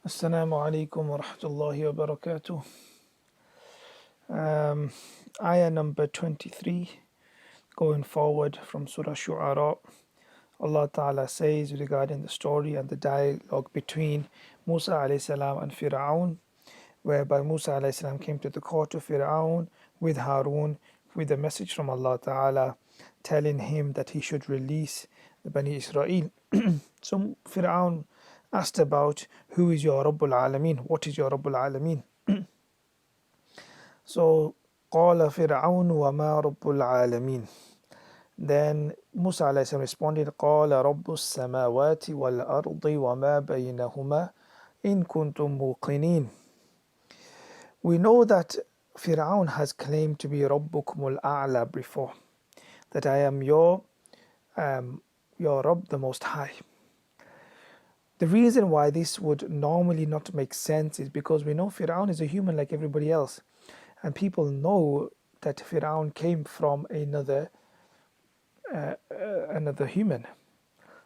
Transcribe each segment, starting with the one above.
Assalamu alaikum wa rahmatullahi wa barakatuh. Um, Ayah number 23, going forward from Surah Shu'ara. Allah Ta'ala says regarding the story and the dialogue between Musa alayhi salam and Fir'aun, whereby Musa alayhi salam came to the court of Fir'aun with Harun with a message from Allah Ta'ala telling him that he should release the Bani Israel. So Fir'aun asked about who is your Rabbul Alameen, what is your Rabbul Alameen? So قال فرعون وما رب العالمين. Then Musa alayhi salam responded قال رب السماوات والأرض وما بينهما إن كنتم موقنين. We know that Fir'aun has claimed to be Rabbukumul A'la before, that I am your Rabb, the Most High. The reason why this would normally not make sense is because we know Fir'aun is a human like everybody else, and people know that Fir'aun came from another human.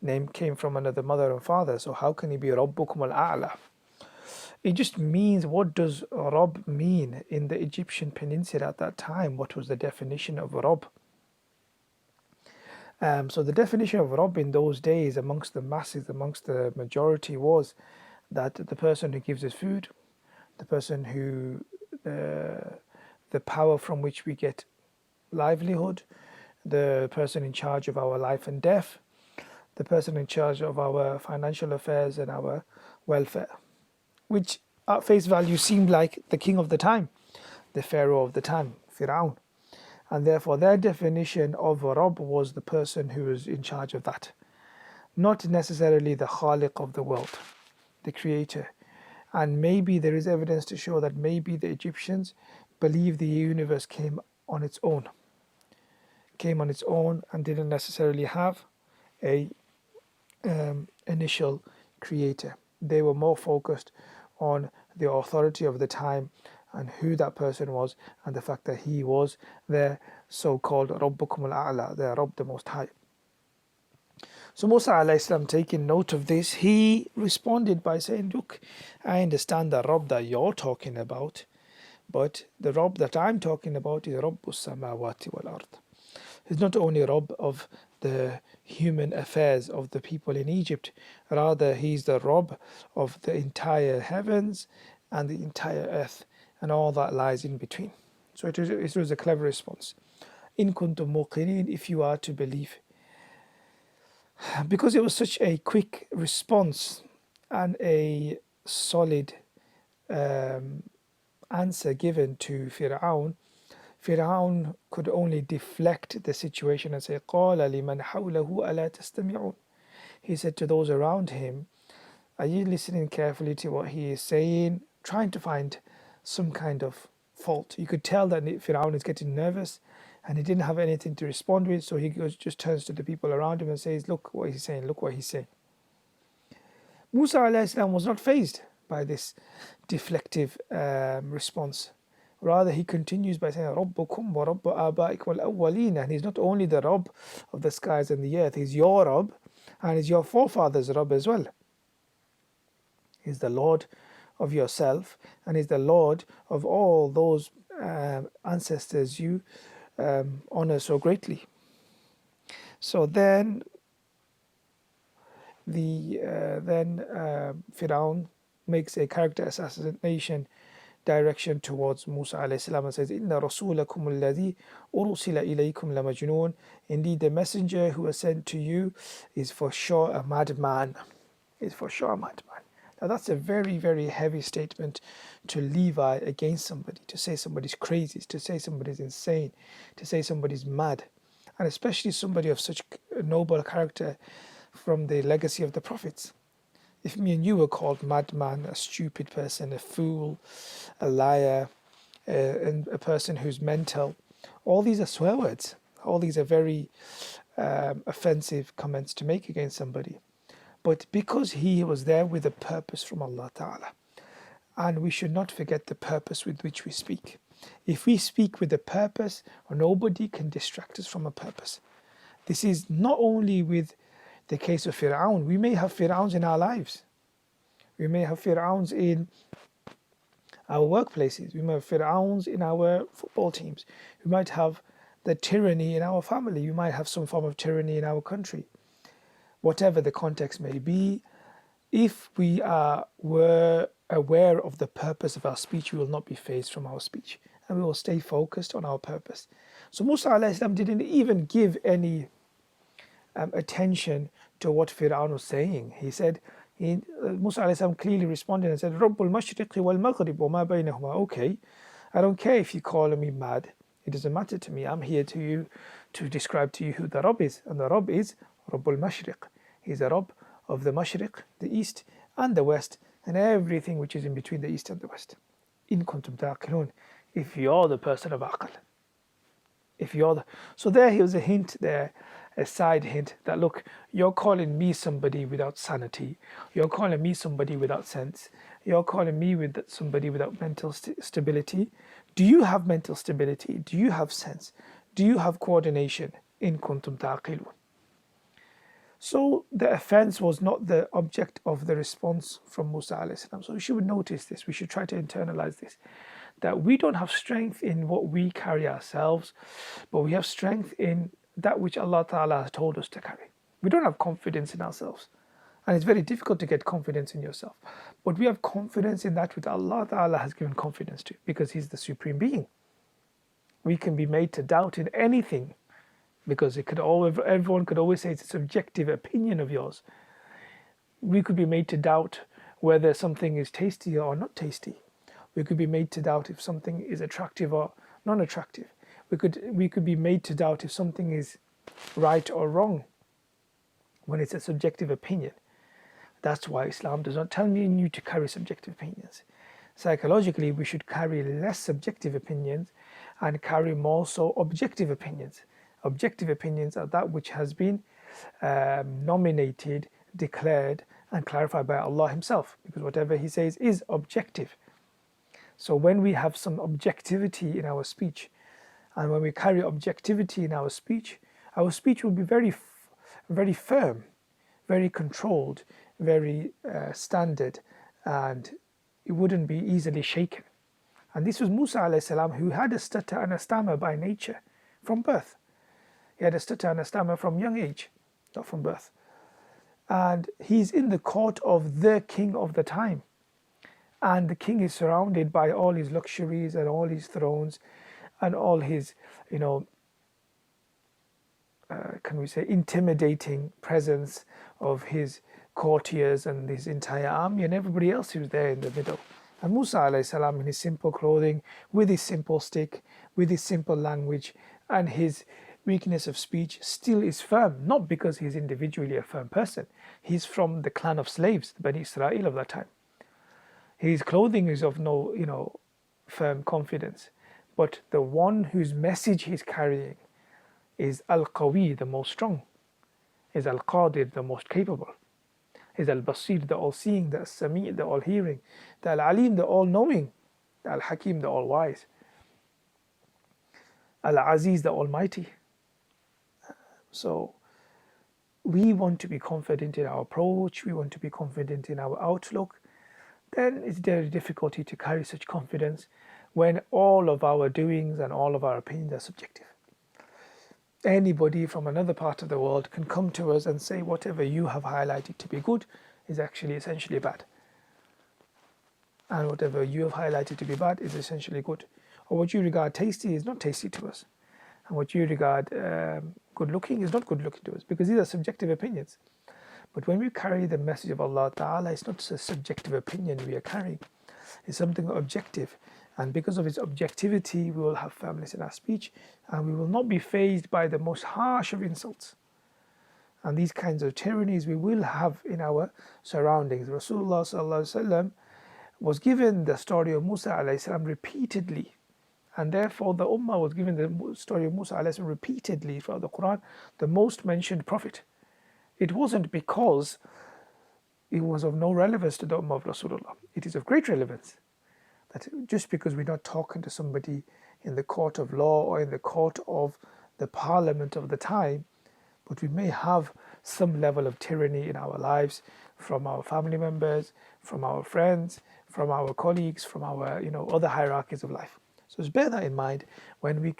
Name came from another mother and father. So how can he be Rabbukum al-A'la? It just means, what does Rabb mean in the Egyptian peninsula at that time? What was the definition of Rabb? So the definition of Rabb in those days amongst the masses, amongst the majority, was that the person who gives us food, the person who, the power from which we get livelihood, the person in charge of our life and death, the person in charge of our financial affairs and our welfare, which at face value seemed like the king of the time, the pharaoh of the time, Fir'aun. And therefore their definition of Rabb was the person who was in charge of that, not necessarily the Khaliq of the world, the creator. And maybe there is evidence to show that maybe the Egyptians believed the universe came on its own and didn't necessarily have a initial creator. They were more focused on the authority of the time and who that person was, and the fact that he was their so-called Rabbukum al-A'la, their Rabb, the Most High. So Musa alayhi salam, taking note of this, he responded by saying, look, I understand the Rabb that you're talking about, but the Rabb that I'm talking about is Rabbus samawati wal ard. He's not only Rabb of the human affairs of the people in Egypt, rather he's the Rabb of the entire heavens and the entire earth and all that lies in between. So it was a clever response. In kuntum muqinin, if you are to believe. Because it was such a quick response and a solid answer given to Fir'aun, Fir'aun could only deflect the situation and say, قَالَ لِمَنْ حَوْلَهُ أَلَا تَسْتَمِعُونَ. He said to those around him, are you listening carefully to what he is saying, trying to find some kind of fault? You could tell that Fir'aun is getting nervous and he didn't have anything to respond with, so he just turns to the people around him and says, look what he's saying, look what he's saying. Musa alayhi salam was not fazed by this deflective response. Rather, he continues by saying, Rabbukum wa Rabbu abaikum wal awwaleen. And he's not only the Rabb of the skies and the earth, he's your Rabb and he's your forefathers' Rabb as well. He's the Lord of yourself and he's the Lord of all those ancestors you honor so greatly. So then Fir'aun makes a character assassination direction towards Musa alayhi salam and says, Inna rasulakum alladhi ursila ilaykum la majnoon. Indeed, the messenger who was sent to you is for sure a madman. Now that's a very, very heavy statement to Levi against somebody, to say somebody's crazy, to say somebody's insane, to say somebody's mad, and especially somebody of such noble character from the legacy of the prophets. If me and you were called madman, a stupid person, a fool, a liar, and a person who's mental, all these are swear words. All these are very offensive comments to make against somebody. But because he was there with a purpose from Allah Ta'ala, and we should not forget the purpose with which we speak. If we speak with a purpose, nobody can distract us from a purpose. This is not only with the case of Fir'aun. We may have Fir'auns in our lives. We may have Fir'auns in our workplaces. We might have Fir'auns in our football teams. We might have the tyranny in our family. We might have some form of tyranny in our country. Whatever the context may be, if we were aware of the purpose of our speech, we will not be phased from our speech, and we will stay focused on our purpose. So Musa alayhi salam didn't even give any attention to what Fir'aun was saying. He said, Musa alayhi salam clearly responded and said, Rabbul Mashriqi wal Maghrib wa ma baynahuma. Okay, I don't care if you call me mad. It doesn't matter to me. I'm here to describe to you who the Rabb is. And the Rabb is Rabbul Mashriq. He's the Rabb of the Mashriq, the East and the West, and everything which is in between the East and the West. In kuntum ta'qilun. If you're the person of aql. So there he was a hint there, a side hint that, look, you're calling me somebody without sanity. You're calling me somebody without sense. You're calling me somebody without mental stability. Do you have mental stability? Do you have sense? Do you have coordination? In kuntum ta'qilun. So the offense was not the object of the response from Musa alayhi salam. So we should notice this. We should try to internalize this. That we don't have strength in what we carry ourselves, but we have strength in that which Allah Ta'ala has told us to carry. We don't have confidence in ourselves. And it's very difficult to get confidence in yourself. But we have confidence in that which Allah Ta'ala has given confidence to, because He's the Supreme Being. We can be made to doubt in anything, because everyone could always say it's a subjective opinion of yours. We could be made to doubt whether something is tasty or not tasty. We could be made to doubt if something is attractive or non-attractive. We could be made to doubt if something is right or wrong when it's a subjective opinion. That's why Islam does not tell me and you to carry subjective opinions. Psychologically, we should carry less subjective opinions and carry more so objective opinions. Objective opinions are that which has been nominated, declared, and clarified by Allah Himself, because whatever He says is objective. So when we have some objectivity in our speech, and when we carry objectivity in our speech will be very, very firm, very controlled, very standard, and it wouldn't be easily shaken. And this was Musa alayhi salam, who had a stutter and a stammer by nature from birth. He had a stutter and a stammer from young age, not from birth. And he's in the court of the king of the time. And the king is surrounded by all his luxuries and all his thrones and all his, can we say, intimidating presence of his courtiers and his entire army and everybody else who's there in the middle. And Musa alayhi salam, in his simple clothing, with his simple stick, with his simple language and his weakness of speech, still is firm, not because he's individually a firm person. He's from the clan of slaves, the Bani Israel of that time. His clothing is of no, firm confidence. But the one whose message he's carrying is Al-Qawi, the most strong, is Al-Qadir, the most capable, is Al-Basir, the all-seeing, the Al-Sami', the all-hearing, the Al-Alim, the all-knowing, the Al-Hakim, the all-wise, Al-Aziz, the almighty. So we want to be confident in our approach, we want to be confident in our outlook. Then it's very difficult to carry such confidence when all of our doings and all of our opinions are subjective. Anybody from another part of the world can come to us and say whatever you have highlighted to be good is actually essentially bad. And whatever you have highlighted to be bad is essentially good. Or what you regard tasty is not tasty to us. And what you regard good looking is not good looking to us, because these are subjective opinions. But when we carry the message of Allah Ta'ala, it's not a subjective opinion we are carrying. It's something objective. And because of its objectivity, we will have firmness in our speech, and we will not be fazed by the most harsh of insults. And these kinds of tyrannies we will have in our surroundings. Rasulullah Sallallahu Alaihi Wasallam was given the story of Musa Alayhi Salam repeatedly. And therefore the Ummah was given the story of Musa Alayhi Salam repeatedly throughout the Quran, the most mentioned prophet. It wasn't because it was of no relevance to the Ummah of Rasulullah. It is of great relevance. That just because we're not talking to somebody in the court of law or in the court of the parliament of the time, but we may have some level of tyranny in our lives from our family members, from our friends, from our colleagues, from our other hierarchies of life. So just bear that in mind when we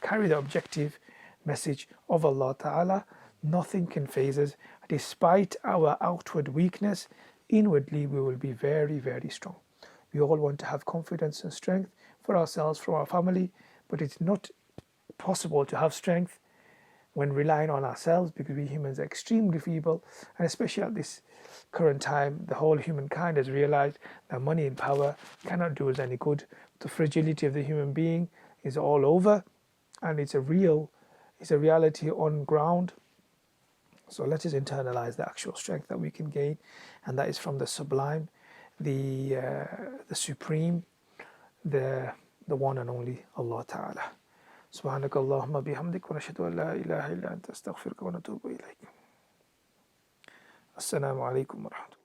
carry the objective message of Allah Ta'ala. Nothing can faze us. Despite our outward weakness, inwardly we will be very, very strong. We all want to have confidence and strength for ourselves, for our family, but it's not possible to have strength when relying on ourselves, because we humans are extremely feeble, and especially at this current time, the whole humankind has realized that money and power cannot do us any good. The fragility of the human being is all over, and it's a reality on ground. So let us internalize the actual strength that we can gain, and that is from the sublime, the supreme, the one and only Allah Ta'ala. سبحانك اللهم بحمدك ونشهد أن لا إله إلا أنت أستغفرك ونتوب إليك. السلام عليكم ورحمة الله.